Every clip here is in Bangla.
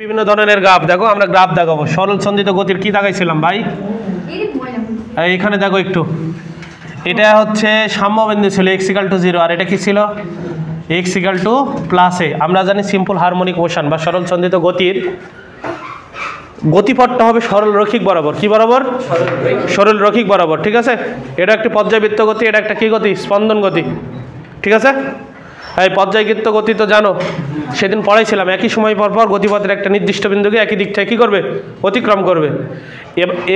বিভিন্ন ধরনের গ্রাফ দেখো, আমরা গ্রাফ দেখাবো। সরল সন্ধিত গতির কি দেখাইছিলাম ভাই? এইখানে দেখো একটু, এটা হচ্ছে সাম্যবিন্দু ছিল x=0, আর এটা কি ছিল x=+a। আমরা জানি সিম্পল হারমোনিক মোশন বা সরল সন্ধিত গতির গতিপথটা হবে সরল রৈখিক বরাবর। কি বরাবর? সরল রৈখিক বরাবর। ঠিক আছে, এটা একটা পর্যায়বৃত্ত গতি, এটা একটা কি গতি? স্পন্দন গতি। ঠিক আছে, এই পর্যায়বৃত্ত গতি তো জানো, সেদিন পড়াইছিলাম। একই সময় পর পর গতিপথের একটা নির্দিষ্ট বিন্দুকে একই দিক থেকে কী করবে? অতিক্রম করবে।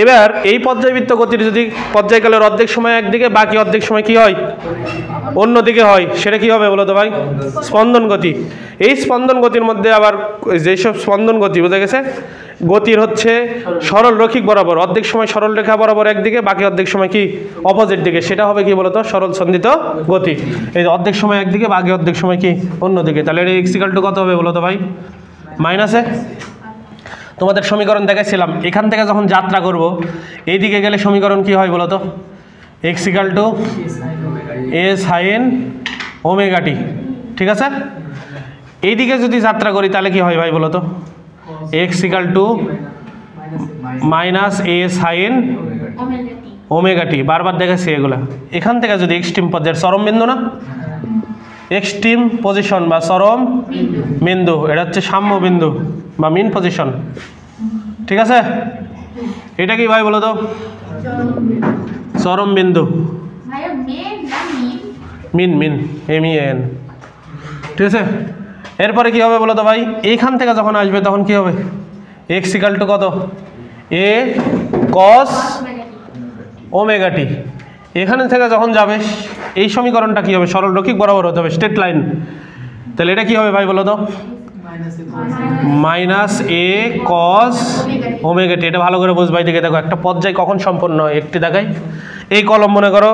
এবার এই পর্যায়বৃত্ত গতির যদি পর্যায়কালের অর্ধেক সময় একদিকে, বাকি অর্ধেক সময় কি হয়? অন্যদিকে হয়, সেটা কি হবে বলো তো ভাই? স্পন্দন গতি। এই স্পন্দন গতির মধ্যে আবার যেসব স্পন্দন গতি, বুঝে গেছে, গতির হচ্ছে সরল রৈখিক বরাবর, অর্ধেক সময় সরল রেখা বরাবর একদিকে, বাকি অর্ধেক সময় কি অপোজিট দিকে, সেটা হবে কি বলতো? সরল সন্ধিত গতি। এই অর্ধেক সময় একদিকে, বাকি অর্ধেক সময় কি অন্যদিকে। তাহলে এটা x= কত হবে বলো তো ভাই? মাইনাসে। তোমাদের সমীকরণ দেখাইছিলাম, এখান থেকে যখন যাত্রা করব এই দিকে গেলে সমীকরণ কি হয় বলো তো? x=a sin ωt। ঠিক আছে, এইদিকে যদি যাত্রা করি তাহলে কি হয় ভাই বলো তো? x=-a sin ωt। বারবার দেখাচ্ছি এগুলা। এখান থেকে যদি এক্সট্রিম পর্যায়ের চরম বিন্দু, না এক্সট্রিম পজিশন বা চরম বিন্দু, এটা হচ্ছে সাম্য বিন্দু বা মিন পজিশন। ঠিক আছে, এটা কি ভাই বলো তো? চরম বিন্দু। মিন মিন MEN। ঠিক আছে, এরপরে কি হবে বলো তো ভাই? এইখান থেকে যখন আসবে তখন কি হবে? x= কত? a cos ωt। এখানে থেকে যখন যাবে এই সমীকরণটা কি হবে? সরল রৈখিক বরাবর হতে হবে, স্ট্রেট লাইন। তাহলে এটা কি হবে ভাই বলো তো? -a cos ωt। এটা ভালো করে বুঝবাই। দিকে দেখো, একটা পর্যায় কখন সম্পন্ন হয় একটি দেখাই। এই কলম মনে করো,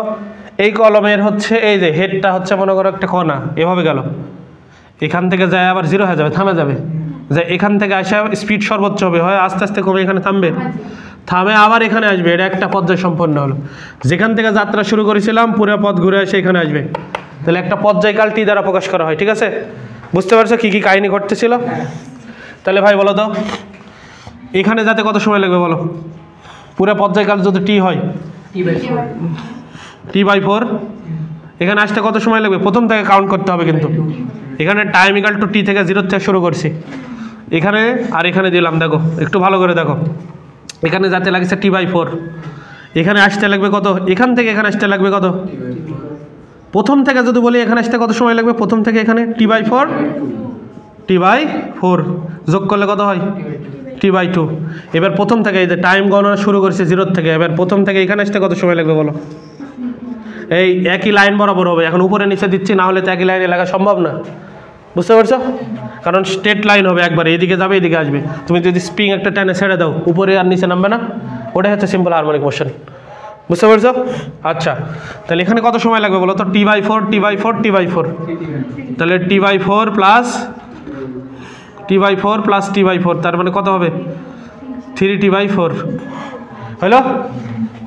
এই কলমের হচ্ছে এই যে হেডটা হচ্ছে মনে করো একটা কণা, এভাবে গেল, এখান থেকে যায় আবার 0 হয়ে যাবে, থামে যাবে, যে এখান থেকে আসে স্পিড সর্বোচ্চ হবে, হয় আস্তে আস্তে কমে এখানে থামবে, থামে আবার এখানে আসবে। এটা একটা পর্যায় সম্পন্ন হলো। যেখান থেকে যাত্রা শুরু করেছিলাম পুরো পথ ঘুরে এসে এখানে আসবে। তাহলে একটা পর্যায়কাল টি দ্বারা প্রকাশ করা হয়। ঠিক আছে, বুঝতে পারছো কি কি কাহিনী ঘটতেছিল? তাহলে ভাই বলো তো, এখানে যাতে কত সময় লাগবে বলো? পুরো পর্যায়কাল যদি টি হয় t/4, এখানে আসতে কত সময় লাগবে? প্রথম থেকে কাউন্ট করতে হবে, কিন্তু এখানে টাইম = t থেকে 0 থেকে শুরু করছি, এখানে আর এখানে দিলাম। দেখো একটু ভালো করে দেখো, এখানে যাতে লাগছে t/4, এখানে আসতে লাগবে কত? এখান থেকে এখানে আসতে লাগবে কত? প্রথম থেকে যদি বলি এখানে আসতে কত সময় লাগবে? প্রথম থেকে এখানে t/4 যোগ করলে কত হয়? t/2। এবার প্রথম থেকে এই যে টাইম গণনা শুরু করছে 0 থেকে, এবার প্রথম থেকে এখানে আসতে কত সময় লাগবে বলো? এই একই লাইন বরাবর হবে। এখন উপরে নিচে দিচ্ছি, না হলে তো একই লাইনে লাগা সম্ভব না। বুঝতে পারছো? কারণ স্ট্রেট লাইন হবে একবারে, এইদিকে যাবে এইদিকে আসবে। তুমি যদি স্প্রিং একটা টেনে ছেড়ে দাও, উপরে আর নিচে নামবে না, ওটাই হচ্ছে সিম্পল হারমোনিক মোশন। বুঝতে পারছো? আচ্ছা, তাহলে এখানে কত সময় লাগবে বলো তো? t/4 তাহলে t/4 প্লাস t/4, তার মানে কত হবে? 3t/4 হলো।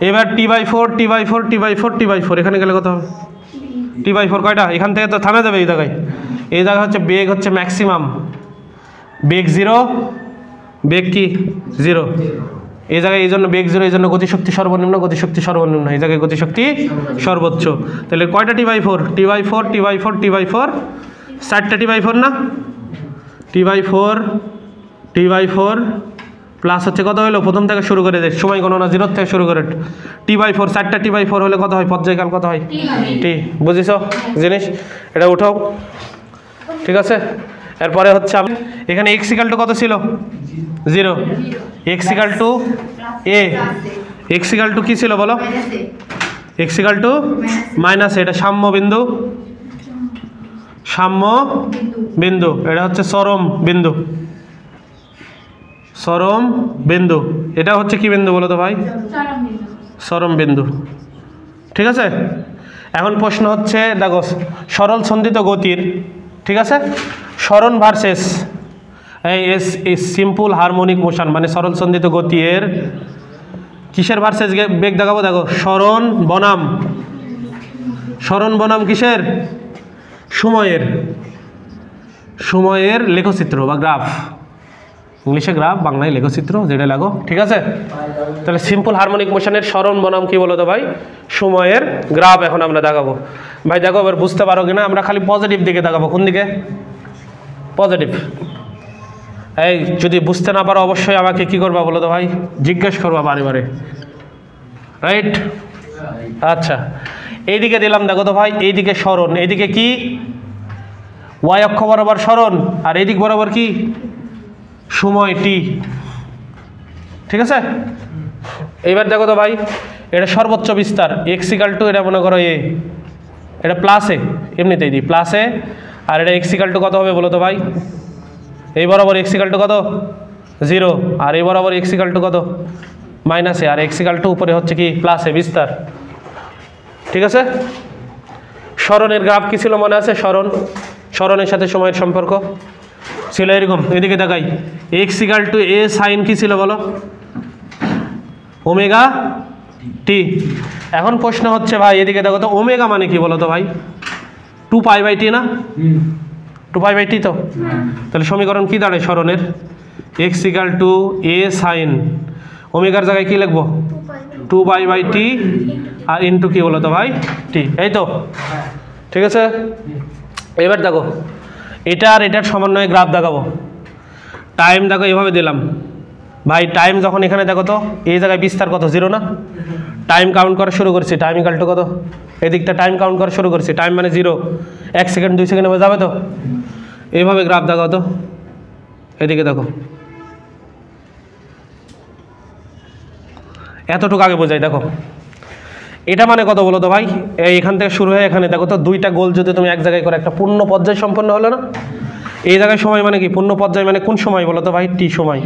এবার t/4 এখানে গেলে কত হবে? t/4 কয়টা? এখান থেকে তো থামে যাবে এই জায়গায়। এই জায়গায় হচ্ছে বেগ হচ্ছে ম্যাক্সিমাম, বেগ 0, বেগ কি 0 এই জায়গায়, এই জন্য বেগ 0, এই জন্য গতিশক্তি সর্বনিম্ন, গতিশক্তি সর্বনিম্ন, এই জায়গায় গতিশক্তি সর্বোচ্চ। তাহলে কয়টা t/4? t/4 4টা t/4 না? t/4 প্লাস হচ্ছে কত হলো? প্রথম থেকে শুরু করে দেয়, সময় গণনা 0 থেকে শুরু করে t/4, 4টা t/4 হলে কত হয়? পর্যায়কাল কত হয়? t। বুঝিস জিনিস? এটা উঠাও। ঠিক আছে, এরপরে হচ্ছে এখানে x= কত ছিল? 0। x=a, x= কি ছিল বলো? x= -a। এটা সাম্য বিন্দু, সাম্য বিন্দু, এটা হচ্ছে চরম বিন্দু, চরম বিন্দু। এটা হচ্ছে কি বিন্দু বলো তো ভাই? চরম বিন্দু। ঠিক আছে, এখন প্রশ্ন হচ্ছে দেখো, সরল সন্ধিত গতির, ঠিক আছে, সরণ ভার্সেস এই সিম্পল হারমোনিক মোশন, মানে সরল সন্ধিত গতি এর কিসের ভার্সেস বেগ দেখাবো? দেখো, সরণ বনাম কিসের? সময়ের লেখচিত্র বা গ্রাফ। ইংলিশে গ্রাফ, বাংলায় লেখচিত্র, যেটা লাগো, ঠিক আছে। তাহলে সিম্পল হারমোনিক মোশনের সরণ বনাম কি বলো তো ভাই, সময়ের গ্রাফ এখন আমরা দেখাবো। ভাই দেখো এবার বুঝতে পারো কিনা, আমরা খালি পজিটিভ দিকে দেখাবো। কোন দিকে? পজিটিভ। এই যদি বুঝতে না পারো অবশ্যই আমাকে কি করবা বলো তো ভাই, জিজ্ঞেস করবা বারে বারে, রাইট? আচ্ছা, এইদিকে দিলাম দেখো তো ভাই, এইদিকে সরণ, এইদিকে কি ওয়াই অক্ষ বরাবর সরণ, আর এইদিক বরাবর কি সময় টি, ঠিক আছে। এইবার দেখো তো ভাই, এটা সর্বোচ্চ বিস্তার এক্স ইকাল টু, এটা মনে করো এ, এটা প্লাস এ, এমনিতেই দিই প্লাস এ, আর এটা এক্স ইকাল টু কত হবে বলো তো ভাই, এই বরাবর এক্স ইকাল টু কত 0, আর এই বরাবর এক্স ইকাল টু কত মাইনাস এ, আর এক্স ইকাল টু উপরে হচ্ছে কি প্লাস এ, বিস্তার, ঠিক আছে। সরণের গ্রাফ কি ছিল মনে আছে? সরণের সাথে সময়ের সম্পর্ক ছিল এরকম, এদিকে দেখাই, x equal to A sine কি ছিল বলো, ওমেগা টি। এখন প্রশ্ন হচ্ছে ভাই এদিকে দেখো তো, ওমেগা মানে কি বলো তো ভাই, 2π/t না, 2π/t তো। তাহলে সমীকরণ কি দাঁড়ায় সরণের, x equal to A sine ওমেগার জায়গায় কি লিখবো, 2π/t আর ইন্টু কি বলো তো ভাই টি, এই তো, ঠিক আছে। এবার দেখো এটা আর এটার সমন্বয়ে গ্রাফ দেখাবো। টাইম দেখো এইভাবে দিলাম ভাই, টাইম যখন এখানে দেখো তো এই জায়গায় বিস্তার কত 0 না, টাইম কাউন্ট করা শুরু করছি, টাইম ইকাল টু কত, এদিকটা টাইম কাউন্ট করা শুরু করছি, টাইম মানে 0, 1 সেকেন্ড 2 সেকেন্ড হয়ে যাবে তো। এইভাবে গ্রাফ দেখাও তো, এদিকে দেখো, এতটুকু আগে বোঝাই। দেখো এটা মানে কত বলো তো ভাই, এখান থেকে শুরু হয়ে এখানে দেখো তো, দুইটা গোল যদি তুমি এক জায়গায় করে একটা পূর্ণ পর্যায় সম্পন্ন হলো না। এই জায়গায় সময় মানে কি, পূর্ণ পর্যায় মানে কোন সময় বলো তো ভাই, টি সময়।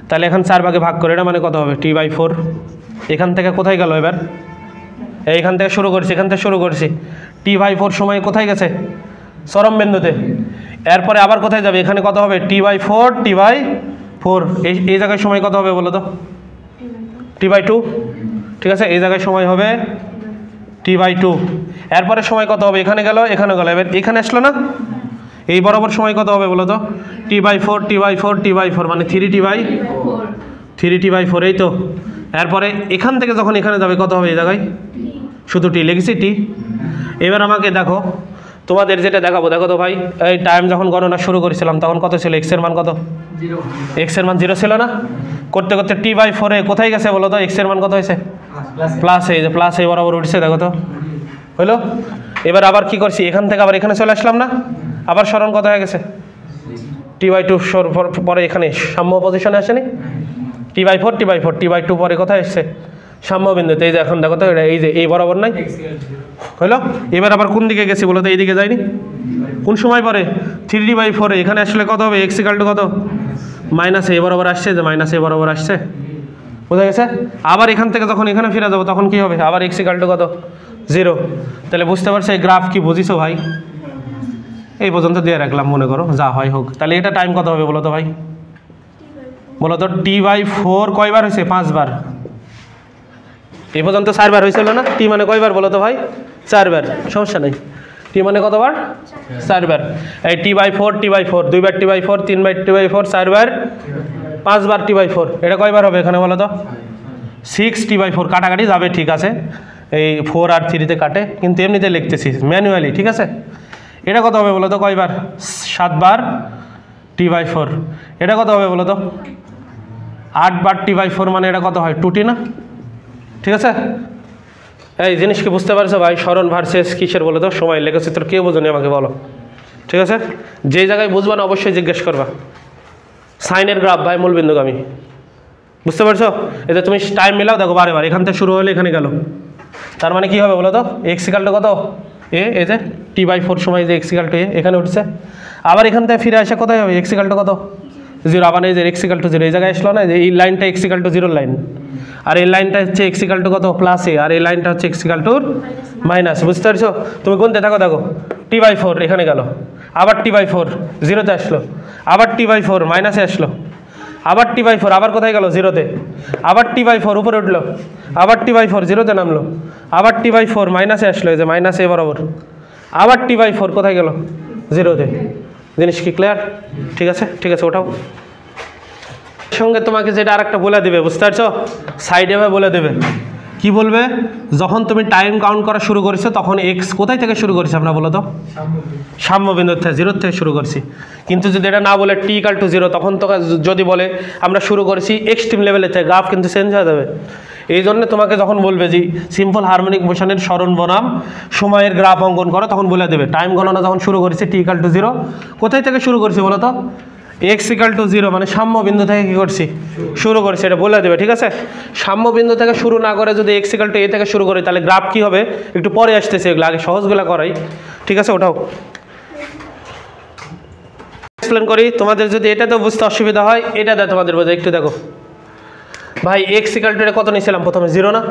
তাহলে এখন 4 ভাগে ভাগ করে, এটা মানে কত হবে t/4। এখান থেকে কোথায় গেল এবার, এইখান থেকে শুরু করছি, এখান থেকে শুরু করছি, t/4 সময় কোথায় গেছে, চরম বিন্দুতে। এরপরে আবার কোথায় যাবে, এখানে কত হবে t/4, এই জায়গায় সময় কত হবে বলো তো, t/2, ঠিক আছে। এই জায়গায় সময় হবে t/2। এরপরে সময় কত হবে, এখানে গেল, এখানে গেল, এবার এখানে আসলো না, এই বরাবর সময় কত হবে বলো তো, t/4 মানে 3t/4, এই তো। এরপরে এখান থেকে যখন এখানে যাবে কত হবে, এই জায়গায় শুধু টি লিখেছি, টি। এবার আমাকে দেখো, তোমাদের যেটা দেখাবো, দেখো তো ভাই, এই টাইম যখন গণনা শুরু করেছিলাম তখন কত ছিল, এক্স এর মান কত, এক্স এর মান 0 ছিল না। করতে করতে t/4 কোথায় গেছে বলো তো, এক্স এর মান কত হয়েছে, প্লাস, এই যে প্লাস এই বরাবর উঠছে, দেখো তো হইলো। এবার আবার কি করছি, এখান থেকে আবার এখানে চলে আসলাম না, আবার সরণ কত হয়ে গেছে, t/2 পরে এখানে সাম্য পজিশনে আসেনি, t/2 পরে কোথায় এসছে, সাম্য বিন্দুতে। এই যে এখন দেখো তো, এই যে এই বরাবর নাই হইলো। এবার আবার কোন দিকে গেছি বলো তো, এইদিকে যায়নি, কোন সময় পরে 3t/4, এখানে আসলে কত হবে, এক্স ইকাল টু কত মাইনাস এ বরাবর আসছে, যে মাইনাস এ বরাবর আসছে, বোঝা গেছে। আবার এখান থেকে যখন এখানে ফিরে যাবো তখন কি হবে, আবার এক্স ইকাল টু কত 0। তাহলে বুঝতে পারছো এই গ্রাফ কি বুঝিছো ভাই, এই পর্যন্ত দিয়ে রাখলাম, মনে করো যা হয় হোক। তাহলে এটা টাইম কত হবে বলো তো ভাই, বলো তো t/4 কয়বার হয়েছে, 5 বার। এই পর্যন্ত 4 বার হয়েছিল না, টি মানে কয়বার বলো তো ভাই, 4 বার, সমস্যা নেই। টি মানে কতবার, 4 বার। এই t/4 2বার t/4 3বার t/4 4 বার 5 বার t/4, এটা কয়বার হবে এখানে বলো তো, 6t/4। কাটাকাটি যাবে, ঠিক আছে, এই 4 আর 3তে কাটে, কিন্তু এমনিতে লিখতেছি ম্যানুয়ালি, ঠিক আছে। এটা কত হবে বলো তো, কয়বার, 7 বার t/4। এটা কত হবে বলো তো, 8 বার t/4, মানে এটা কত হয় 2t না, ঠিক আছে। এই জিনিস কি বুঝতে পারছো ভাই, সরণ ভার্সেস কিসের বলো তো, সময়, লেখচিত্র, কেউ বোঝনি আমাকে বলো, ঠিক আছে। যে জায়গায় বুঝবা না অবশ্যই জিজ্ঞেস করবা। সাইনের গ্রাফ ভাই মূলবিন্দুগামী, বুঝতে পারছো। এতে তুমি টাইম মিলাও, দেখো বারে বার এখান থেকে শুরু হলে এখানে গেল, তার মানে কি হবে বলো তো, এক্স ইকাল টু কত এই যে t/4 সময় যে এক্স ইকাল টু এখানে উঠছে, আবার এখান থেকে ফিরে আসে কোথায় হবে, এক্স ইকাল টু কত 0, আবার এই যে এক্স ইকাল টু 0, এই জায়গায় আসলো না, যে এই লাইনটা এক্স ইকাল টু 0 লাইন, আর এই লাইনটা হচ্ছে এক্স ইকাল টু কত প্লাস এ, আর এই লাইনটা হচ্ছে এক্স ইকাল টু মাইনাস, বুঝতে পারছো। তুমি গুনতে থাকো, দেখো t/4 এখানে গেল, আবার t/4 0তে আসলো, আবার t/4 মাইনাসে আসলো, আবার t/4 আবার কোথায় গেল 0তে, আবার t/4 উপরে উঠলো, আবার t/4 0তে নামলো, আবার t/4 মাইনাসে আসলো, এই যে মাইনাস এ বরাবর, আবার t/4 কোথায় গেল 0তে। জিনিস কি ক্লিয়ার, ঠিক আছে, ঠিক আছে, ওটাও সঙ্গে তোমাকে যেটা আরেকটা বলে দেবে, বুঝতে পারছো, সাইডে বলে দেবে। কি বলবে? যখন তুমি টাইম কাউন্ট করা শুরু করেছো তখন এক্স কোথায় থেকে শুরু করেছি আমরা, বলো তো? সাম্যবিন্দু থেকে, 0 থেকে শুরু করছি। কিন্তু যদি এটা না বলে টি ইকাল টু 0, তখন তো যদি বলে আমরা শুরু করেছি এক্সট্রিম লেভেলে থেকে, গ্রাফ কিন্তু চেঞ্জ হয়ে যাবে। এই জন্য তোমাকে যখন বলবে যে সিম্পল হারমোনিক মোশনের সরণ বনাম সময়ের গ্রাফ অঙ্কন করো, তখন বলে দেবে টাইম গণনা যখন শুরু করেছি টি ইকাল টু 0, কোথায় থেকে শুরু করছি বলো তো? এক্স ইকাল টু 0 মানে সাম্য বিন্দু থেকে কী করছি, শুরু করছি, এটা বলে দেবে। ঠিক আছে, সাম্য বিন্দু থেকে শুরু না করে যদি এক্স ইকাল টু এ থেকে শুরু করি তাহলে গ্রাফ কী হবে একটু পরে আসতেছে, এগুলো আগে সহজগুলো করাই। ঠিক আছে, ওটাও এক্সপ্লেন করি। তোমাদের যদি এটাতেও বুঝতে অসুবিধা হয় এটা দেয় তোমাদের বোঝা, একটু দেখো ভাই। এক্স ইকাল টু কত নিয়েছিলাম প্রথমে? 0 না?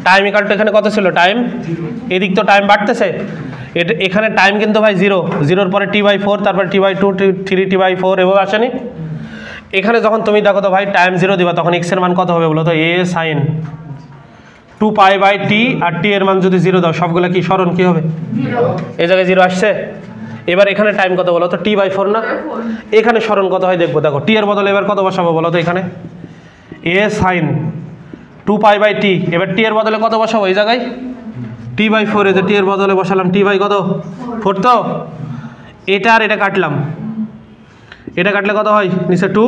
টাইম ইকাল টু এখানে কত ছিল? টাইম। এদিক তো টাইম বাড়তেছে, এখানে টাইম কিন্তু ভাই 0, 0-র পরে t/4, তারপরে t/2, 3 t/4 এভাবে আসেনি। এখানে যখন তুমি দেখো তো ভাই টাইম 0 দিবা, তখন এক্স এর মান কত হবে বলো তো? a sin 2π/t, R t এর মান যদি 0 দাও সবগুলো কি সরণ কি হবে? এই জায়গায় 0 আসছে। এবার এখানে টাইম কত বলো তো? t/4 না? এখানে সরণ কত হয় দেখবো। দেখো t এর বদলে এবার কত বসাবো বলো তো? এখানে a sin 2π/t, এবার t এর বদলে কত বসাবো এই জায়গায়? t/4, যে t এর বদলে বসালাম t/কত? 4। তো এটা আর এটা কাটলাম, এটা কাটলে কত হয়? নিচে 2,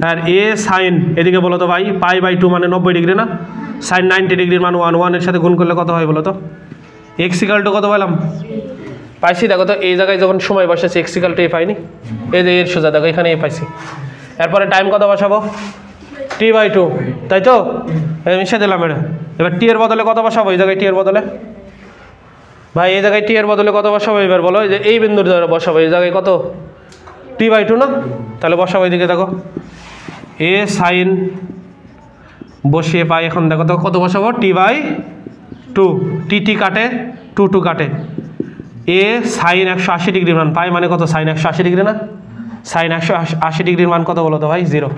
আর a sin এদিকে বলো তো ভাই π/2 মানে 90 ডিগ্রি না? sin 90 ডিগ্রির মান 1, 1 এর সাথে গুণ করলে কত হয় বলো তো? x ইকাল টু কত পেলাম? পাইছি। দেখো তো এই জায়গায় যখন সময় বসাচ্ছি x ইকাল টু a পাইনি, এই যে এর সোজা দেখো এখানে a পাইছি। এরপরে টাইম কত বসাবো? t/2, তাই তো? মিশে দিলাম এটা। এবার টি এর বদলে কত বসাবো এই জায়গায়? টি এর বদলে ভাই এই জায়গায় টি এর বদলে কত বসাবো এবার বলো? যে এই বিন্দুর দ্বারা বসাবো, এই জায়গায় কত? t/2 না? তাহলে বসাবো এইদিকে। দেখো a sin বসিয়ে পাই, এখন দেখো তো কত বসাবো? t/2, টি কাটে 2 কাটে, a sin 180 ডিগ্রির মান পাই, মানে কত? sin 180 ডিগ্রি না? sin 180 ডিগ্রির মান কত বলো তো ভাই? 0।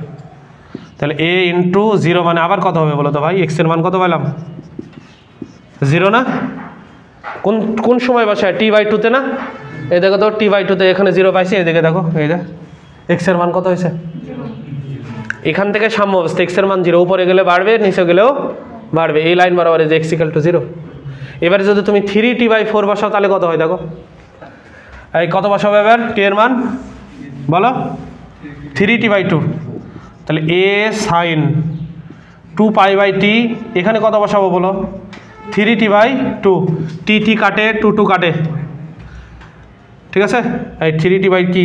তাহলে a ইন্টু 0 মানে আবার কত হবে বলো তো ভাই? এক্স এর মান কত পেলাম? 0 না? কোন সময় বসায়? t/2 তে না? এই দেখো তো t/2 তে এখানে 0 পাইছি, এদিকে দেখো এই যে এক্স এর মান কত হয়েছে? এখান থেকে সাম্য অবস্থা, এক্স এর মান 0, উপরে গেলে বাড়বে নিচে গেলেও বাড়বে, এই লাইন বরাবর যে এক্স ইকাল টু 0। এবারে যদি তুমি 3t/4 বসাও তাহলে কত হয় দেখো? এই কত বসাবো এবার t এর মান বলো? 3t/2, তাহলে a sin 2π/t, এখানে কত বসাবো বলো? 3t/2, টি কাটে 2 কাটে, ঠিক আছে? এই 3t/t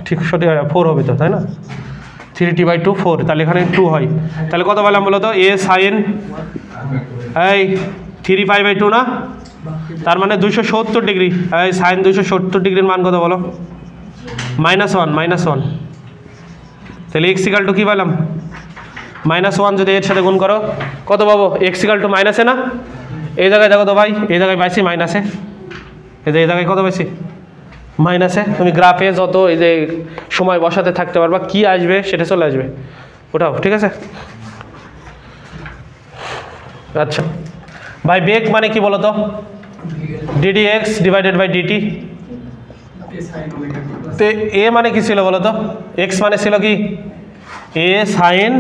ঠিক সঠিক 4 হবে তো, তাই না? 3t/2 4, তাহলে এখানে 2 হয়। তাহলে কত বললাম বলো তো? a sin এই 3π/2 না? তার মানে 270 ডিগ্রি। এই sin 270 ডিগ্রির মান কত বলো? -1। তাহলে এক্স ইকাল টু কী পেলাম? -1। যদি এর সাথে গুণ করো কত পাবো? এক্স ইকাল টু মাইনাসে না? এই জায়গায় দেখো তো ভাই, এই জায়গায় পাইছি মাইনাসে, এই জায়গায় কত পাইছি? মাইনাসে। তুমি গ্রাফে যত এই যে সময় বসাতে থাকতে পারবা, কি আসবে সেটা চলে আসবে, ওটাও ঠিক আছে। আচ্ছা ভাই, বেগ মানে কি বলো তো? ddx divided by dt। তো এ মানে কি ছিল বলো তো? এক্স মানে ছিল কি? a sin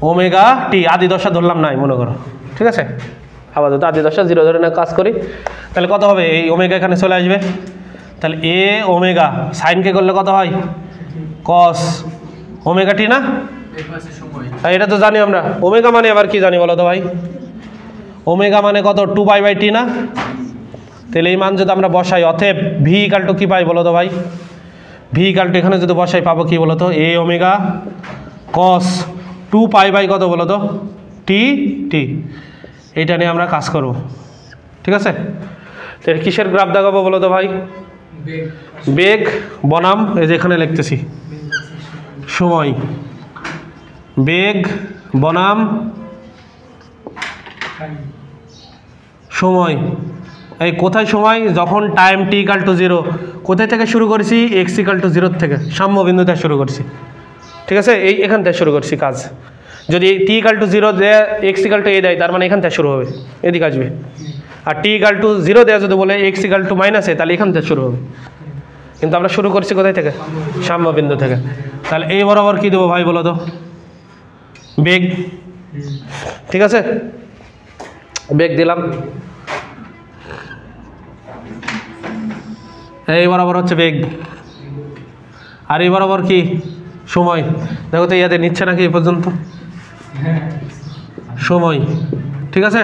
ওমেগা টি, আদি দশা ধরলাম নাই মনে করো, ঠিক আছে? আপাতত আদি দশা 0 ধরে না কাজ করি, তাহলে কত হবে? এই ওমেগা এখানে চলে আসবে, তাহলে a ওমেগা সাইনকে করলে কত হয়? cos ওমেগা টি না? এটা তো জানি আমরা। ওমেগা মানে আবার কি জানি বলো তো ভাই? ওমেগা মানে কত? 2π/t না? তাহলে এই মান যদি আমরা বসাই, অতএব ভি ইকাল টু কী পাই বলো তো ভাই? ভি ইকাল টু এখানে যদি বসাই পাবো কি বলো তো? a ওমেগা cos 2π/ কত বলো তো? টি। এইটা নিয়ে আমরা কাজ করব, ঠিক আছে? তো কিসের গ্রাফ দেখাবো বলো তো ভাই? বেগ বনাম এই যে এখানে লিখতেছি সময়, বেগ বনাম সময়। এই কোথায় সময়? যখন টাইম t ইকাল টু 0, কোথায় থেকে শুরু করেছি? x ইকাল টু 0 থেকে, সাম্য বিন্দু থেকে শুরু করছি, ঠিক আছে? এই এখান থেকে শুরু করছি কাজ। যদি t ইকাল টু 0 দেয়, x ইকাল টু a দেয়, তার মানে এখান থেকে শুরু হবে, এদিকে আসবে। আর t ইকাল টু 0 দেয় যদি বলে x ইকাল টু -a, তাহলে এখান থেকে শুরু হবে, কিন্তু আমরা শুরু করছি কোথায় থেকে? সাম্যবিন্দু থেকে। তাহলে এই বরাবর কি দেবো ভাই বলো তো? বেগ। ঠিক আছে, বেগ দিলাম। এই বরাবর হচ্ছে বেগ, আর এই বরাবর কি? সময়। দেখো তো ইয়াদের নিচ্ছে নাকি এই পর্যন্ত সময়। ঠিক আছে,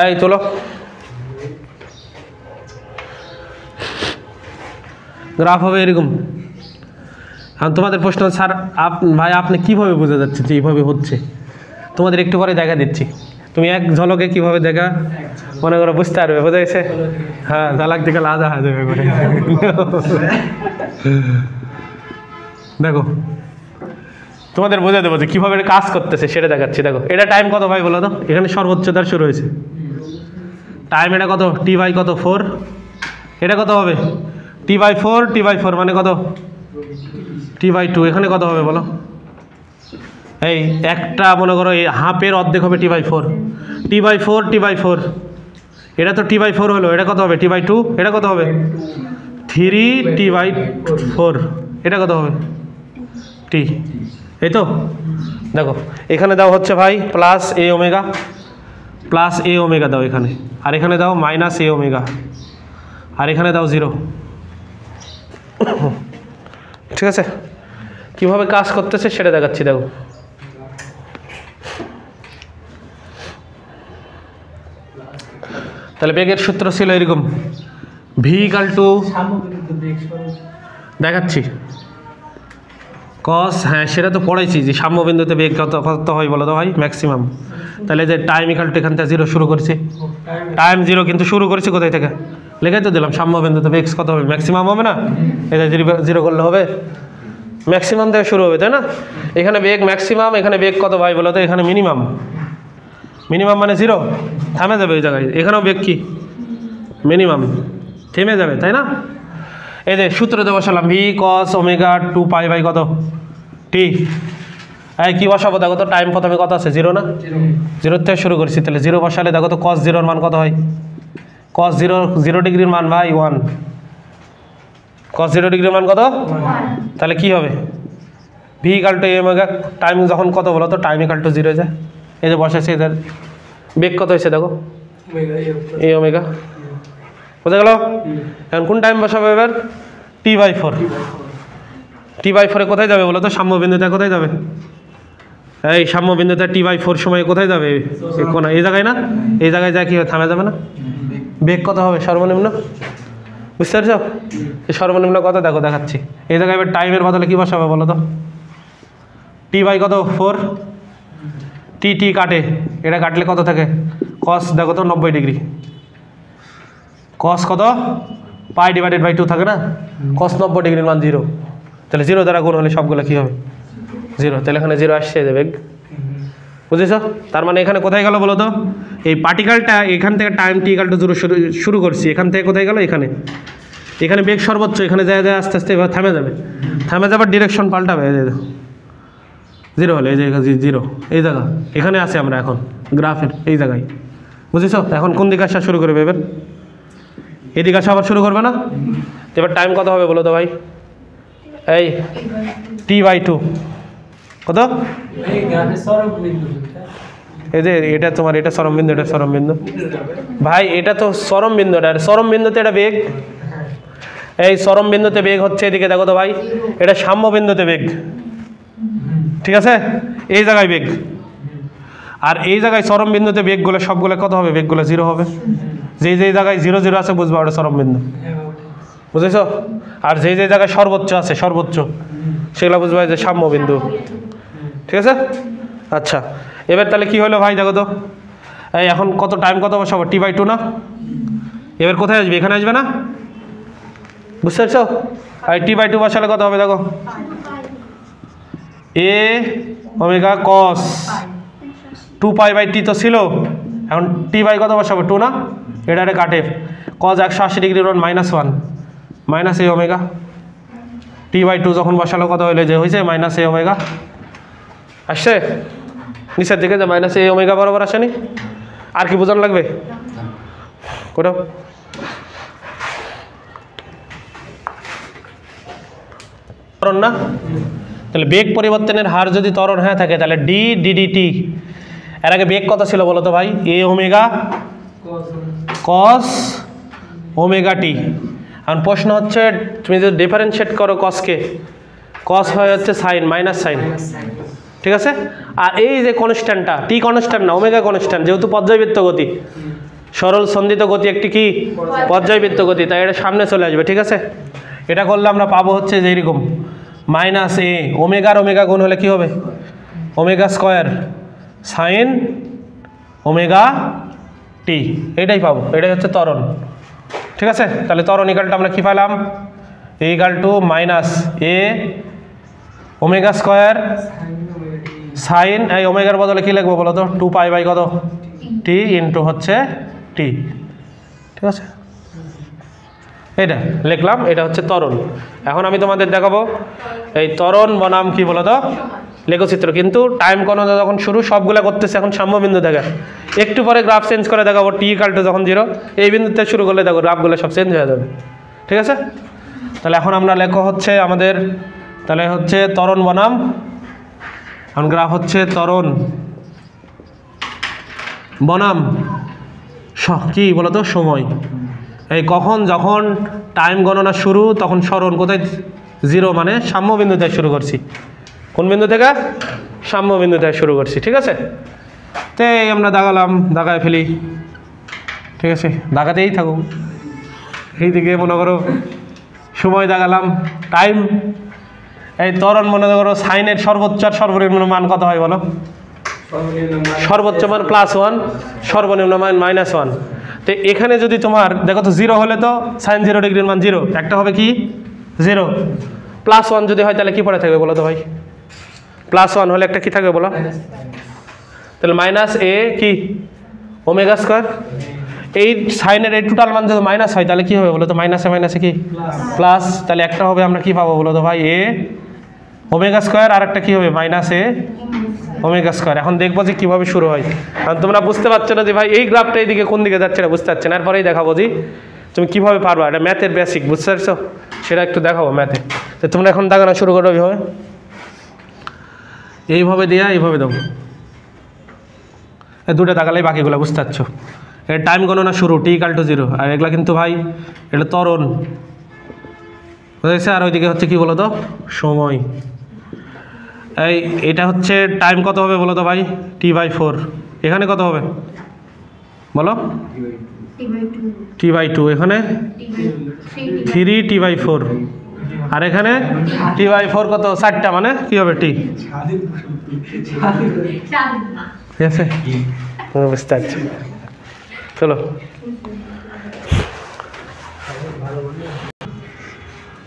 এই চলো গ্রাফ হবে এরকম। এখন তোমাদের প্রশ্ন, স্যার ভাই আপনি কীভাবে বোঝা যাচ্ছে যে এইভাবে হচ্ছে? তোমাদের একটু পরে দেখা দিচ্ছি, তুমি এক ঝলকে কীভাবে দেখা মনে করো বুঝতে পারবে। বোঝা গেছে? হ্যাঁ, ঝালাক দিকে লাদা হয়ে যাবে করে। দেখো তোমাদের বোঝা দেবো যে কীভাবে কাজ করতেছে সেটা দেখাচ্ছি। দেখো এটা টাইম কত ভাই বলো তো? এখানে সর্বোচ্চ তার শুরু হয়েছে টাইম। এটা কত? টি বাই কত? 4। এটা কত হবে? T by 4। টি বাই 4 মানে কত? টি বাই 2। এখানে কত হবে বলো? এই একটা মনে করো এই হাফের অর্ধেক হবে T by 4। T by 4, T by 4। এটা তো টি বাই 4 হলো। এটা কত হবে? T by 2। এটা কত হবে? 3 টি বাই 4। এটা কত হবে? টি। এই তো দেখো এখানে দাও হচ্ছে ভাই প্লাস এ ওমেগা, প্লাস এ ওমেগা দাও এখানে, আর এখানে দাও মাইনাস এ ওমেগা, আর এখানে দাও 0। ঠিক আছে, কীভাবে কাজ করতেছে সেটা দেখাচ্ছি। দেখো তাহলে বেগের সূত্র ছিল এরকম, ভি ইকাল টু, দেখাচ্ছি কস, হ্যাঁ সেটা তো পড়াইছি যে সাম্যবিন্দুতে বেগ কত হয় বলো তো ভাই? ম্যাক্সিমাম। তাহলে যে টাইম ইকাল টু এখান থেকে 0 শুরু করছি, টাইম 0 কিন্তু শুরু করেছি কোথায় থেকে? লিখে তো দিলাম সাম্যবিন্দুতে বেগ কত হবে? ম্যাক্সিমাম হবে না? এটা 0 করলে হবে, ম্যাক্সিমাম থেকে শুরু হবে, তাই না? এখানে বেগ ম্যাক্সিমাম, এখানে বেগ কত ভাই বলো তো? এখানে মিনিমাম। মিনিমাম মানে 0, থামে যাবে ওই জায়গায়। এখানেও বেগ কি? মিনিমাম, থেমে যাবে, তাই না? এই যে সূত্রতে বসালাম v cos omega 2 pi by কত? টি। এই কী বসাবো দেখো তো? টাইম প্রথমে কত আছে? 0 না? 0 থেকে শুরু করছি, তাহলে 0 বসালে দেখো তো কস 0-র মান কত হয়? কস 0 ডিগ্রির মান ভাই 1। কস 0 ডিগ্রির মান কত? তাহলে কি হবে? V equal to A omega, time যখন কত বলো তো? টাইম ইকাল টু 0 যায়। এই যে বসাইছে, এদের বেগ কত হয়েছে দেখো? এ ওমেগা। বোঝা গেল? এখন কোন টাইম বসাবে এবার? টি বাই 4। টি বাই 4-এ কোথায় যাবে বলো তো? সাম্যবিন্দুতে কোথায় যাবে? এই সাম্যবিন্দুতে টি বাই 4 সময়ে কোথায় যাবে? কোন এই জায়গায় না? এই জায়গায় যা কি থামে যাবে না? বেগ কত হবে সর্বনিম্ন? বুঝতে পারছো? সর্বনিম্ন কত দেখো দেখাচ্ছি। এই জায়গায় এবার টাইমের বদলে কী বসাবে বলো তো? টি বাই কত? 4। টি টি কাটে, এটা কাটলে কত থাকে? কস দেখো তো 90 ডিগ্রি। কস কত? পাই ডিভাইডেড বাই 2 থাকে না? কস 90 ডিগ্রির মান 0। তাহলে 0 দ্বারা গুণ হলে সবগুলো কী হবে? 0। তাহলে এখানে 0 আসছে যে বেগ। বুঝেছ? তার মানে এখানে কোথায় গেল বলো তো? এই পার্টিকেলটা এখান থেকে টাইম টি ইকাল টু 0 শুরু করছি, এখান থেকে কোথায় গেল? এখানে। এখানে বেগ সর্বোচ্চ, এখানে যায় যায় আস্তে আস্তে এবার থামে যাবে। থামে যাবার ডিরেকশন পাল্টাবে। 0 হলে এই জায়গা 0, এই জায়গা এখানে আছে আমরা এখন গ্রাফের এই জায়গায়। বুঝেছ? এখন কোন দিকে আসা শুরু করবে? এবার এদিকে আসা আবার শুরু করবে না? এবার টাইম কত হবে বলো তো ভাই? এই টি বাই 2 কত? এই যে এটা তোমার, এটা চরম বিন্দু, এটা চরম বিন্দু ভাই, এটা তো চরম বিন্দু। এটা চরম বিন্দুতে এটা বেগ, এই চরম বিন্দুতে বেগ হচ্ছে এদিকে দেখো তো ভাই, এটা সাম্য বিন্দুতে বেগ। ঠিক আছে, এই জায়গায় বেগ, আর এই জায়গায় চরম বিন্দুতে বেগগুলো সবগুলো কত হবে? বেগগুলো 0 হবে। যেই যেই জায়গায় 0 0 আছে বুঝবা ওটা চরম বিন্দু। বুঝেছ? আর যেই যেই জায়গায় সর্বোচ্চ আছে, সর্বোচ্চ, সেগুলো বুঝবা যে সাম্য বিন্দু। ঠিক আছে, আচ্ছা এবার তাহলে কি হলো ভাই দেখো তো? এই এখন কত টাইম কত বসাবো? টি বাই 2 না? এবার কোথায় আসবে? এখানে আসবে না? বুঝতে পারছো? আর টি বাই 2 বসালে কত হবে দেখো? এ omega cos 2 pi by T তো ছিল, এখন টি বাই কত বসাবো? 2 না? এটা কাটে, cos 180 degree -1 minus a omega. T by 2 যখন বসালো কত হইলে যে হয়েছে মাইনাস এ ওমেগা আসছে নিচের দিকে, যে মাইনাস এ ওমেগা বরাবর আসেনি। আর কি বোঝানো লাগবে? কোথাও ত্বরণ না? তাহলে বেগ পরিবর্তনের হার যদি ত্বরণ হয়ে থাকে তাহলে ডি ডিডিটি, এর আগে বেগ কত ছিল বলো তো ভাই? এ ওমেগা কস ওমেগা টি। এখন প্রশ্ন হচ্ছে তুমি যদি ডিফারেন্সিয়েট করো কসকে, কস হয় হচ্ছে সাইন মাইনাস সাইন, ঠিক আছে? আর এই যে কনস্ট্যান্টটা টি কনস্ট্যান্ট না, ওমেগা কনস্ট্যান্ট, যেহেতু পর্যায়বৃত্ত গতি, সরল সন্ধিত গতি একটি কি পর্যায়বৃত্ত গতি, তাই এটা সামনে চলে আসবে, ঠিক আছে? এটা করলে আমরা পাবো হচ্ছে যে এরকম মাইনাস এ ওমেগার ওমেগা গুণ হলে কি হবে? ওমেগা স্কোয়ার সাইন ওমেগা টি, এটাই পাবো, এটাই হচ্ছে ত্বরণ, ঠিক আছে? তাহলে ত্বরণ ইকালটা আমরা কি পেলাম? A equal to minus a omega square sine, এই ওমেগার বদলে কি লিখবো বলো তো? 2 পাই বাই কত টি ইন্টু হচ্ছে টি, ঠিক আছে? এটা লিখলাম, এটা হচ্ছে ত্বরণ। এখন আমি তোমাদের দেখাবো এই ত্বরণ বনাম কি বলো তো লেখচিত্র, কিন্তু টাইম গণনা যখন শুরু সবগুলো করতেছে এখন সাম্যবিন্দু দেখা, একটু পরে গ্রাফ চেঞ্জ করে দেখাবো টি ইকাল টু যখন 0 এই বিন্দুতে শুরু করলে দেখো গ্রাফগুলো সব চেঞ্জ হয়ে যাবে, ঠিক আছে? তাহলে এখন আমরা লেখো হচ্ছে আমাদের তাহলে হচ্ছে ত্বরণ বনাম, এখন গ্রাফ হচ্ছে ত্বরণ বনাম কি বলতো সময়। এই কখন যখন টাইম গণনা শুরু তখন সরণ কোথায়? 0 মানে সাম্য বিন্দু থেকে শুরু করছি। কোন বিন্দু থেকে? সাম্য বিন্দু থেকে শুরু করছি, ঠিক আছে? তো এই আমরা দাগালাম, দাগায় ফেলি, ঠিক আছে? দাগাতেই থাকুক, এইদিকে মনে করো সময় দাগালাম, টাইম। এই ত্বরণ মনে করো সাইনের সর্বোচ্চ আর সর্বনিম্ন মান কত হয় বলো? সর্বোচ্চ মান +1, সর্বনিম্ন মান -1। তো এখানে যদি তোমার দেখো তো 0 হলে তো সাইন 0 ডিগ্রির মান 0, একটা হবে কি 0, +1 যদি হয় তাহলে কি পড়ে থাকবে বলো তো ভাই? +1 হলে একটা কি থাকবে বলো? তাহলে মাইনাস এ কি ওমেগা স্কোয়ার, এই সাইনের এই টোটাল মান যদি মাইনাস হয় তাহলে কি হবে বলো তো? মাইনাসে মাইনাসে কি প্লাস, তাহলে একটা হবে আমরা কি পাবো বলো তো ভাই? এ ওমেগা স্কোয়ার, আর একটা কি হবে মাইনাস এ ওমেগা স্কোয়ার। এখন দেখবো যে কীভাবে শুরু হয়, কারণ তোমরা বুঝতে পারছো না যে ভাই এই গ্রাফটা এইদিকে কোন দিকে যাচ্ছে না, বুঝতে পারছো না। এরপরেই দেখাবো যে তুমি কীভাবে পারবা, এটা ম্যাথের বেসিক, বুঝতে পারছো? সেটা একটু দেখাবো ম্যাথে। তো তোমরা এখন দেখানো শুরু করো এইভাবে, এইভাবে দিয়া এইভাবে দেবো, দুটো দেখালেই বাকিগুলো বুঝতে পারছো। এটা টাইম গণনা শুরু টি ইকাল টু 0, আর এগুলা কিন্তু ভাই এটা ত্বরণ, বুঝেছে? আর ওইদিকে হচ্ছে কি বলো তো সময়। এই এটা হচ্ছে টাইম কত হবে বলো তো ভাই? T/4। এখানে কত হবে বলো? T/2। এখানে 3T/4, আর এখানে T/4 কত? 4টা, মানে কি হবে টি, ঠিক আছে? বুঝতে পারছি, চলো।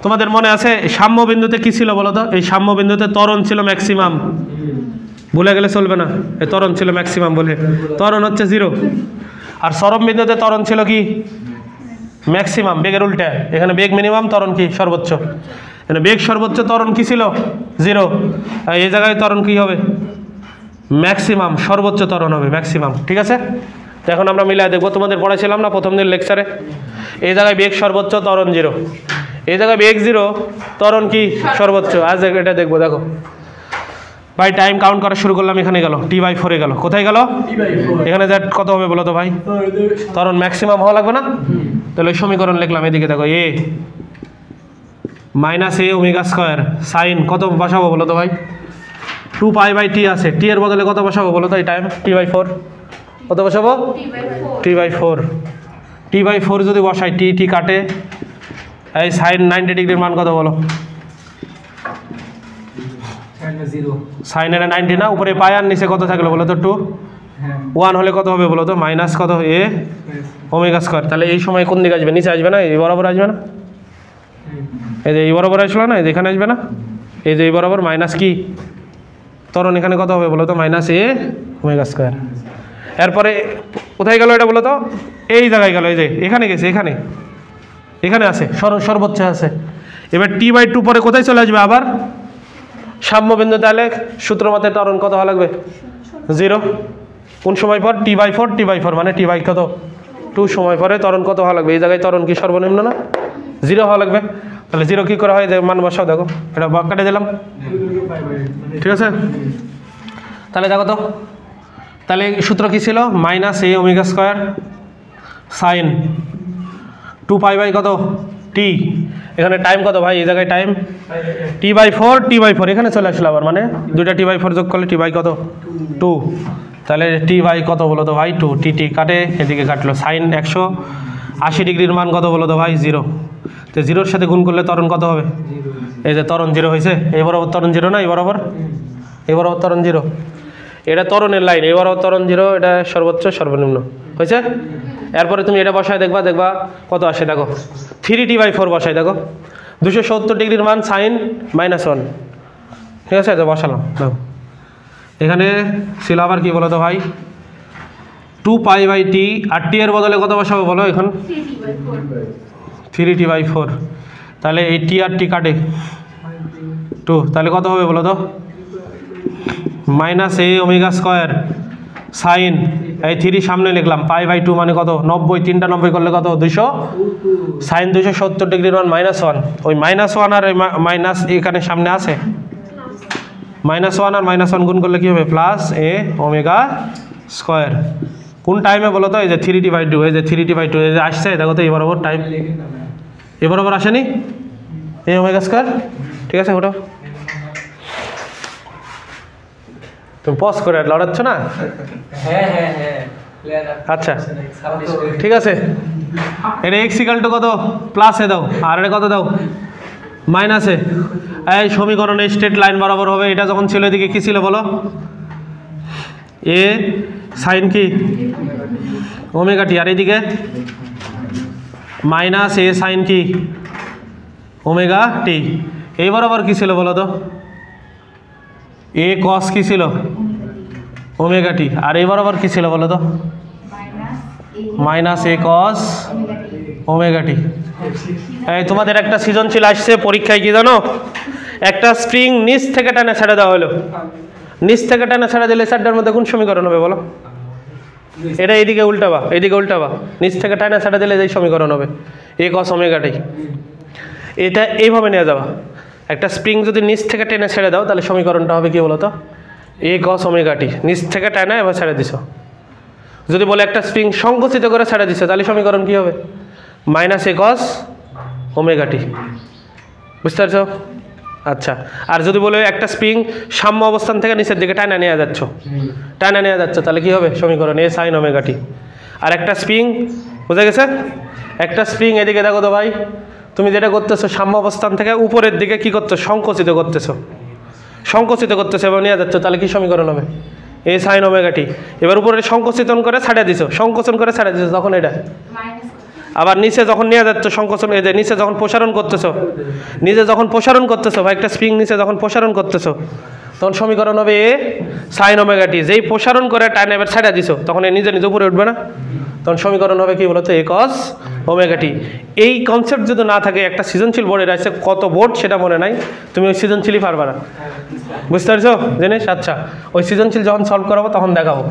তোমাদের মনে আছে সাম্য বিন্দুতে কি ছিল বলো তো? এই সাম্য বিন্দুতে ত্বরণ ছিল ম্যাক্সিমাম, ভুলে গেলে চলবে না, এই ত্বরণ ছিল ম্যাক্সিমাম বলে, ত্বরণ হচ্ছে 0। আর চরম বিন্দুতে ত্বরণ ছিল কি ম্যাক্সিমাম, বেগের উল্টা, এখানে বেগ মিনিমাম, ত্বরণ কি সর্বোচ্চ। এখানে বেগ সর্বোচ্চ, ত্বরণ কি ছিল 0, আর এই জায়গায় ত্বরণ কি হবে? ম্যাক্সিমাম, সর্বোচ্চ ত্বরণ হবে ম্যাক্সিমাম, ঠিক আছে? তো এখন আমরা মিলাই দেখবো, তোমাদের পড়াইছিলাম না প্রথম দিন লেকচারে, এই জায়গায় বেগ সর্বোচ্চ, ত্বরণ 0, এই জায়গায় বেগ 0, ত্বরণ কি সর্বোচ্চ। আজ এটা দেখবো, দেখো ভাই টাইম কাউন্ট করা শুরু করলাম, এখানে গেল T/4 গেল, কোথায় গেল? এখানে যা কত হবে বলো তো ভাই? ত্বরণ ম্যাক্সিমাম হওয়া লাগবে না? তাহলে ওই সমীকরণ লিখলাম, এদিকে দেখো এ minus a omega square sine কত বসাবো বলো তো ভাই? 2π/t আছে, টি এর বদলে কত বসাবো বলো তো? এই টাইম T/4 কত বসাবো? T/4। T/4 যদি বসাই, টি কাটে, এই সাইন 90 ডিগ্রির মান কত বলো? সাইনের 90 না, উপরে পাই আর নিচে কত থাকলো বলো তো? 2, 1 হলে কত হবে বলো তো? মাইনাস কত এ ওমেগা স্কোয়ার। তাহলে এই সময় কোন দিকে আসবে? নিচে আসবে না? এই বরাবর আসবে না? এই যে এই বরাবর আসলো না, এই যে এখানে আসবে না? এই যে এই বরাবর মাইনাস কি ত্বরণ, এখানে কত হবে বলো তো? Minus a omega square. এরপরে কোথায় গেল এটা বলো তো? এই জায়গায় গেল, এই যে এখানে গেছে, এখানে এখানে আছে, সর্বোচ্চ আছে। এবার T/2 পরে কোথায় চলে আসবে? আবার সাম্যবিন্দু। তাহলে সূত্র মতে ত্বরণ কত হওয়া লাগবে? 0। কোন সময় পর? T/4 মানে T/কত 2 সময় পরে ত্বরণ কত হওয়া লাগবে? এই জায়গায় ত্বরণ কি সর্বনিম্ন না? 0 হওয়া লাগবে। তাহলে 0 কী করা হয় মান বসাও, দেখো এটা কাটে দিলাম, ঠিক আছে। তাহলে দেখো তো, তাহলে সূত্র কী ছিল, minus a omega square sine 2π কত টি, এখানে টাইম কত ভাই, এই জায়গায় টাইম t/4 এখানে চলে আসলো আবার, মানে দুইটা t/4 যোগ করলে t কত 2, তাহলে t কত বলো তো ভাই 2, টি কাটে এদিকে কাটলো, সাইন 180 ডিগ্রির মান কত বলো তো ভাই 0, তো 0-র সাথে গুণ করলে ত্বরণ কত হবে, এই যে ত্বরণ 0 হয়েছে, এই বরাবর ত্বরণ 0 না, এই বরাবর ত্বরণ 0, এটা ত্বরণের লাইন, এই বরাবর ত্বরণ 0, এটা সর্বোচ্চ সর্বনিম্ন হয়েছে। এরপরে তুমি এটা বসায় দেখবা কত আসে, দেখো 3t/4 বসাই, দেখো 270 ডিগ্রির মান সাইন -1, ঠিক আছে, তো বসালাম। দেখো এখানে ছিল আবার কি বলো তো ভাই 2π/t, আর টি এর বদলে কত বসাবো বলো এখন 3t/4, তাহলে এই টি আর টি কাটে 2, তাহলে কত হবে বলো তো minus a omega square sine, এই 3 সামনে লিখলাম, π/2 মানে কত 90, 3টা 90 করলে কত 200, সাইন 270 ডিগ্রির মান -1, ওই -1 আর মাইনাস এখানে সামনে আছে, -1 আর -1 গুণ করলে কী হবে প্লাস এ ওমেগা স্কোয়ার, কোন টাইমে বলো তো, এই যে 3t/2, এই যে 3t/2 এই যে আসছে, দেখো তো এই বরাবর টাইম, এ বরাবর আসেনি এ ওমেগা স্কোয়ার, ঠিক আছে। ওটা তুমি পজ করে লড়াচ্ছ না, আচ্ছা ঠিক আছে, এটা x = কত প্লাসে দাও, আর এটা কত দাও মাইনাসে, এই সমীকরণে স্ট্রেট লাইন বরাবর হবে, এটা যখন ছিল এদিকে কী ছিল বলো এ সাইন কি ওমেগা টি, আর এদিকে মাইনাস এ সাইন কি ওমেগা টি, এই বরাবর কী ছিল বলো তো এ কস কি ছিল ওমেগা টি, আর এই বরাবর কী ছিল বলো তো মাইনাস এ কস ওমেগা টি। এই তোমাদের একটা সৃজনশীল আসছে পরীক্ষায়, কি জানো, একটা স্প্রিং নিচ থেকে টানে ছেড়ে দেওয়া হলো, নিচ থেকে টানে ছেড়ে দিলে চারটার মধ্যে কোন সমীকরণ হবে বলো, এটা এইদিকে উল্টাবা, নিচ থেকে টানে ছেড়ে দিলে এই সমীকরণ হবে এ কস ওমেগা টি, এটা এইভাবে নিয়ে যাবা, একটা স্প্রিং যদি নিচ থেকে টেনে ছেড়ে দাও তাহলে সমীকরণটা হবে কি বলো তো এ কস ওমেগা টি, নিচ থেকে টানে এবার ছেড়ে দিছো, যদি বলে একটা স্প্রিং সংকুচিত করে ছেড়ে দিছো তাহলে সমীকরণ কি হবে মাইনাস এ কস ওমেগা টি, বুঝতে পারছো। আচ্ছা, আর যদি বলে একটা স্প্রিং সাম্য অবস্থান থেকে নিচের দিকে টানা নিয়ে যাচ্ছ, তাহলে কি হবে সমীকরণ এ সাইন ওমেগা টি। আর একটা স্প্রিং, বুঝা গেছে, একটা স্প্রিং এদিকে দেখো তো ভাই, তুমি যেটা করতেছো সাম্য অবস্থান থেকে উপরের দিকে কি করছো সংকুচিত করতেছো এবং নিয়ে যাচ্ছ, তাহলে কি সমীকরণ হবে এ সাইন ওমেগা টি। এবার উপরে সংকোচন করে ছাড়িয়ে দিছো, তখন এটা আবার নিচে যখন নিয়ে যাচ্ছ সংকোচন, এই যে নিচে যখন প্রসারণ করতেছো, বা একটা স্প্রিং নিচে যখন প্রসারণ করতেছো তখন সমীকরণ হবে এ সাইন ওমেগা টি, যেই প্রসারণ করে টাইম এবার ছাড়িয়ে দিছো তখন এ নিজে উপরে উঠবে না, তখন সমীকরণ হবে কি বলতো এ কস ওমেগা টি। এই কনসেপ্ট যদি না থাকে, একটা সৃজনশীল বোর্ডের আছে, কত বোর্ড সেটা মনে নাই, তুমি ওই সৃজনশীলই পারবা না, বুঝতে পারছো জিনিস। আচ্ছা, ওই সৃজনশীল যখন সলভ করাবো তখন দেখাবো।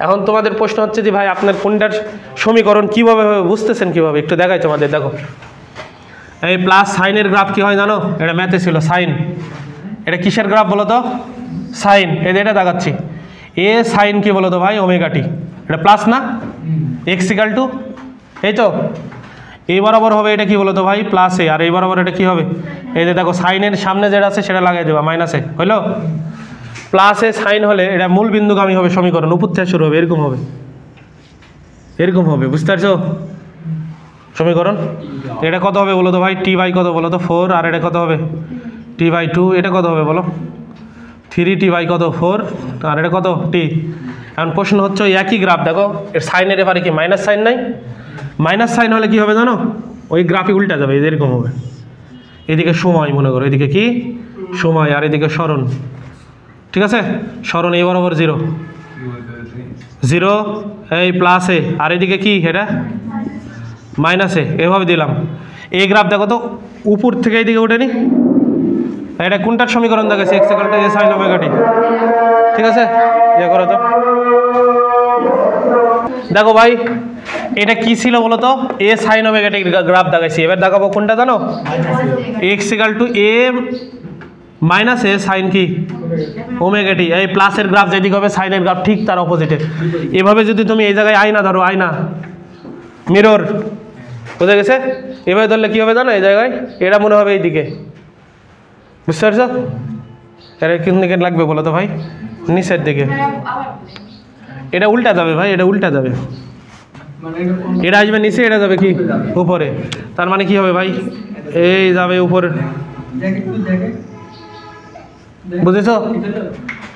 এখন তোমাদের প্রশ্ন হচ্ছে যে ভাই আপনার কোনটার সমীকরণ কীভাবে বুঝতেছেন, কীভাবে একটু দেখাই তোমাদের। দেখো এই প্লাস সাইনের গ্রাফ কী হয় জানো, এটা ম্যাথে ছিল সাইন, এটা কিসের গ্রাফ বলো তো সাইন, এটা দেখাচ্ছি এ সাইন কি বলো তো ভাই ওমেগা টি, এটা প্লাস না এক্স ইকাল টু, এই তো এই বরাবর হবে এটা কি বলো তো ভাই প্লাস এ, আর এই বরাবর এটা কি হবে, এই যে দেখো সাইনের সামনে যেটা আছে সেটা লাগাই দেবা মাইনাসে, হইলো প্লাস এ সাইন হলে এটা মূল বিন্দুগামী হবে সমীকরণ, উপর থেকে শুরু হবে, এরকম হবে, বুঝতে পারছো সমীকরণ। এটা কত হবে বলো তো ভাই টি বাই কত বলো তো 4, আর এটা কত হবে t/2, এটা কত হবে বলো 3t বাই কত 4, আর এটা কত টি। এখন প্রশ্ন হচ্ছে একই গ্রাফ, দেখো এর সাইনের এবারে কি মাইনাস সাইন নাই, মাইনাস সাইন হলে কি হবে জানো, ওই গ্রাফে উল্টা যাবে, এরকম হবে, এদিকে সময় মনে করো, এদিকে কি সময়, আর এদিকে স্মরণ, ঠিক আছে, স্মরণ এই বরাবর 0 এই প্লাস এ, আর এদিকে কি এটা মাইনাসে, এভাবে দিলাম। এই গ্রাফ দেখো তো উপর থেকে এইদিকে উঠেনি, এটা কোনটার সমীকরণ দেখাচ্ছে x equal to A sine omega T, ঠিক আছে, ইয়ে করো তো দেখো ভাই এটা কি ছিল বলো তো, a sine omega t graph দেখাইছি, এবার দেখাবো কোনটা জানো, x equal to a minus a sine কি ওমেগা টি। এই প্লাসের গ্রাফ যেদিকে হবে সাইনের গ্রাফ ঠিক তার অপোজিটে। এভাবে যদি তুমি এই জায়গায় আয়না ধরো, আয়না মিরর, বুঝে গেছে, এভাবে ধরলে কি হবে জানো, এই জায়গায় এটা মনে হবে এইদিকে, বুঝতে পারছো, এটা কোন দিকে লাগবে বলো তো ভাই, নিচের দিকে, এটা উল্টা যাবে ভাই, এটা উল্টা যাবে, এটা আসবে নিচে, এটা যাবে কি উপরে, তার মানে কি হবে ভাই, এই যাবে উপরে, বুঝেছো,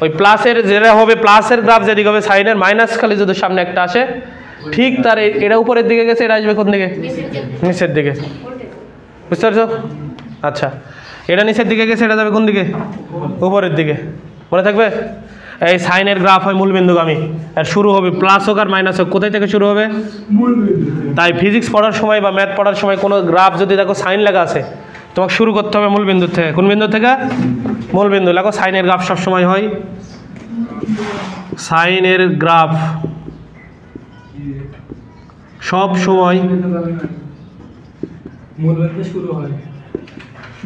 ওই প্লাসের যেটা হবে, প্লাসের গ্রাফ যেদিকে হবে সাইনের, মাইনাস খালি যদি সামনে একটা আসে ঠিক তার এটা উপরের দিকে গেছে, এটা আসবে কোন দিকে, নিচের দিকে, বুঝতে পারছো। আচ্ছা এটা নিচের দিকে গেছে, এটা যাবে কোন দিকে, উপরের দিকে, মনে থাকবে। এই সাইনের গ্রাফ হয় মূলবিন্দুগামী, আর শুরু হবে প্লাস হোক আর মাইনাস হোক, কোথায় থেকে শুরু হবে, তাই ফিজিক্স পড়ার সময় বা ম্যাথ পড়ার সময় কোনো গ্রাফ যদি দেখো সাইন লেখা আছে, তোমাকে শুরু করতে হবে মূলবিন্দু থেকে। কোন বিন্দু থেকে, মূলবিন্দু। লেখো সাইনের গ্রাফ সবসময় হয়, সাইনের গ্রাফ সব সময়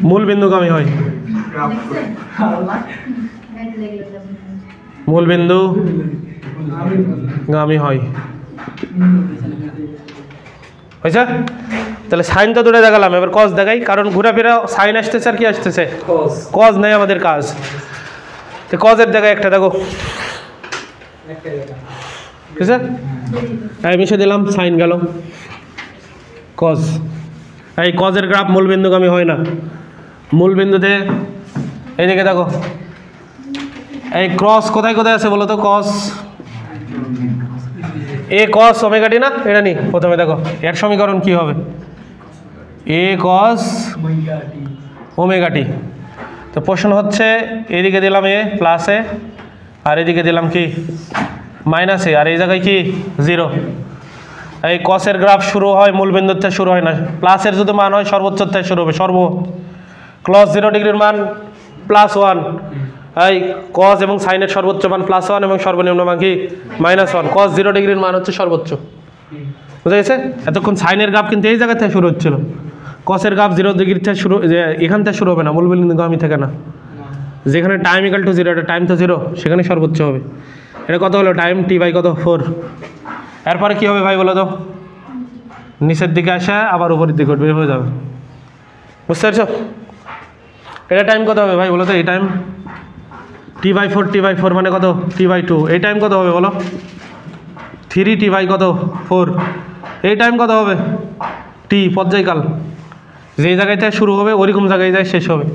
মূলবিন্দুগামী হয়, মূলবিন্দু গামী হয়, হয়েছে। তাহলে সাইন তো দূরে দেখালাম, এবার কজ দেখাই, কারণ ঘোরাফেরা সাইন আসতেছে আর কি আসতেছে, কজ নেই আমাদের কাজ, তো কজের দেখায় একটা দেখো, ঠিক আছে, আমি মিশে দিলাম, সাইন গেল, কজ। এই কজের গ্রাফ মূলবিন্দুগামী হয় না, মূলবিন্দুতে এইদিকে দেখো, এই ক্রস কোথায় কোথায় আছে বলো তো, কস এ কস ওমেগা টি না, এটা নি প্রথমে দেখো এর সমীকরণ কি হবে, এ কস ওমেগা টি। তো প্রশ্ন হচ্ছে এদিকে দিলাম এ প্লাস এ, আর এদিকে দিলাম কি মাইনাস এ, আর এই জায়গায় কি জিরো। এই কসের গ্রাফ শুরু হয় মূলবিন্দুর থেকে শুরু হয় না, প্লাসের যদি মান হয় সর্বোচ্চ থেকে শুরু হবে, ক্লস 0 ডিগ্রির মান +1, এই কস এবং সাইনের সর্বোচ্চ মান +1 এবং সর্বনিম্ন মান কি -1, কস 0 ডিগ্রির মান হচ্ছে সর্বোচ্চ, বুঝা গেছে। এতক্ষণ সাইনের গ্রাফ কিন্তু এই জায়গা থেকে শুরু হচ্ছিল, কসের গ্রাফ 0 ডিগ্রি থেকে শুরু, যে এখান থেকে শুরু হবে না, মূলবিন্দুগামী থেকে না, যেখানে টাইম ইকাল টু 0, এটা টাইম তো 0, সেখানে সর্বোচ্চ হবে। এটা কত হলো টাইম, টি বাই কত 4। এরপরে কী হবে ভাই বলো তো, নিচের দিকে আসা আবার উপরের দিকে উঠবে, হয়ে যাবে, বুঝতে পারছো। এটা টাইম কত হবে ভাই বলো তো, এই টাইম t/4 মানে কত, t/2, এই টাইম কত হবে বলো, 3t বাই কত 4, এই টাইম কত হবে t, পর্যায়কাল, যেই জায়গায় থেকে শুরু হবে ওইরকম জায়গায় যায় শেষ হবে।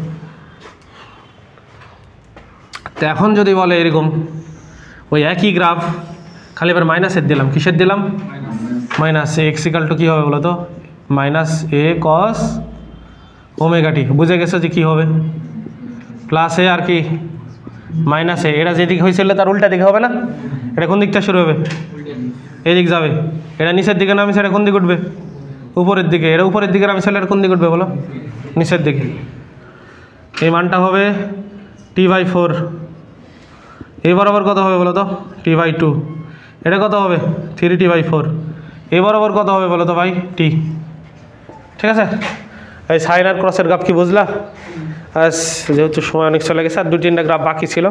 তো এখন যদি বলে এরকম ওই একই গ্রাফ, খালি এবার মাইনাসের দিলাম, কিসের দিলাম, minus A x equal to কী হবে বলো তো, মাইনাস এ কস ওমেগা টি, বুঝে গেছো যে কী হবে, প্লাস এ আর কি মাইনাস এ, এটা যেদিকে হয়েছিল তার উল্টা দিকে হবে না, এটা কোন দিকটা শুরু হবে, এদিক যাবে, এটা নিচের দিকে নামছে, এটা কোন দিকে উঠবে, উপরের দিকে, এটা উপরের দিকে নামছে, এটা কোন দিকে উঠবে বলো, নিচের দিকে। এই মানটা হবে t/4, এই বরাবর কত হবে বলো তো, t/2, এটা কত হবে 3t/4, এই বরাবর কত হবে বলো তো ভাই, টি, ঠিক আছে। এই সাইন আর ক্রসের গ্রাফ কি বুঝলা, যেহেতু সময় অনেক চলে গেছে, আর 2-3টা গ্রাফ বাকি ছিল।